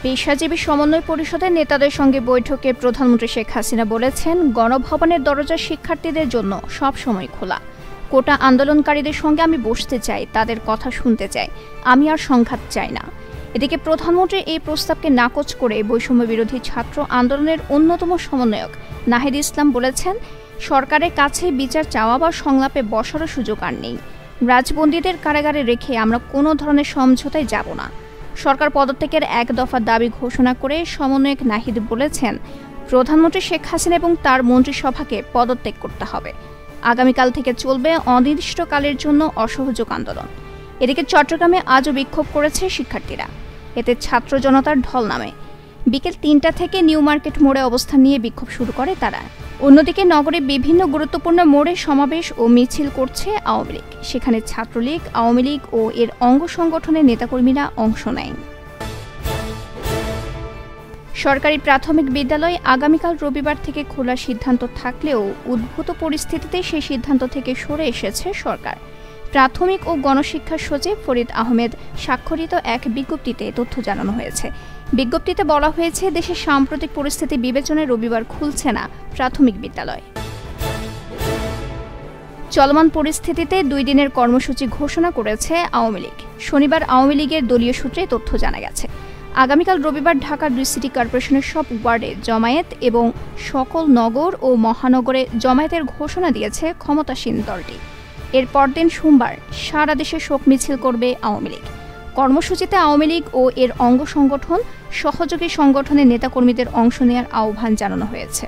পেশাজীবী সমন্বয় পরিষদের নেতাদের সঙ্গে বৈঠকে প্রধানমন্ত্রী শেখ হাসিনা বলেছেন, গণভবনের দরজা শিক্ষার্থীদের জন্য সব সময় খোলা। কোটা আন্দোলনকারীদের সঙ্গে আমি বসতে চাই, তাদের কথা শুনতে চাই, আমি আর সংঘাত চাই না। এদিকে প্রধানমন্ত্রী এই প্রস্তাবকে নাকচ করে বৈষম্য বিরোধী ছাত্র আন্দোলনের অন্যতম সমন্বয়ক নাহিদ ইসলাম বলেছেন, সরকারের কাছে বিচার চাওয়া বা সংলাপে বসারও সুযোগ আর নেই। রাজবন্দীদের কারাগারে রেখে আমরা কোনো ধরনের সমঝোতায় যাব না। সরকার পদত্যাগের এক দফা দাবি ঘোষণা করে সমন্বয়ক নাহিদ বলেছেন, প্রধানমন্ত্রী শেখ হাসিনা এবং তার মন্ত্রিসভাকে পদত্যাগ করতে হবে। আগামীকাল থেকে চলবে অনির্দিষ্টকালের জন্য অসহযোগ আন্দোলন। এদিকে চট্টগ্রামে আজও বিক্ষোভ করেছে শিক্ষার্থীরা। এতে ছাত্র জনতার ঢল নামে। বিকেল ৩টা থেকে নিউ মার্কেট মোড়ে অবস্থান নিয়ে বিক্ষোভ শুরু করে তারা। অন্যদিকে নগরে বিভিন্ন গুরুত্বপূর্ণ মোড়ে সমাবেশ ও মিছিল করছে আওয়ামী লীগ। সেখানে ছাত্রলীগ, আওয়ামী লীগ ও এর অঙ্গ সংগঠনের নেতাকর্মীরা অংশ নেয়। সরকারি প্রাথমিক বিদ্যালয় আগামীকাল রবিবার থেকে খোলার সিদ্ধান্ত থাকলেও উদ্ভূত পরিস্থিতিতে সেই সিদ্ধান্ত থেকে সরে এসেছে সরকার। প্রাথমিক ও গণশিক্ষা সচিব ফরিদ আহমেদ স্বাক্ষরিত এক বিজ্ঞপ্তিতে তথ্য জানানো হয়েছে। বিজ্ঞপ্তিতে বলা হয়েছে, দেশের সাম্প্রতিক পরিস্থিতি বিবেচনায় রবিবার খুলছে না প্রাথমিক বিদ্যালয়। চলমান পরিস্থিতিতে 2 দিনের কর্মসূচি ঘোষণা করেছে আওয়ামী লীগ। শনিবার আওয়ামী লীগের দলীয় সূত্রে তথ্য জানা গেছে। আগামীকাল রবিবার ঢাকার 2 সিটি কর্পোরেশনের সব ওয়ার্ডে জমায়েত এবং সকল নগর ও মহানগরে জমায়েতের ঘোষণা দিয়েছে ক্ষমতাসীন দলটি। এর পরদিন সোমবার সারা দেশে শোক মিছিল করবে আওয়ামী লীগ। কর্মসূচিতে আওয়ামী লীগ ও এর অঙ্গ সংগঠন, সহযোগী সংগঠনের নেতাকর্মীদের অংশ নেওয়ার আহ্বান জানানো হয়েছে।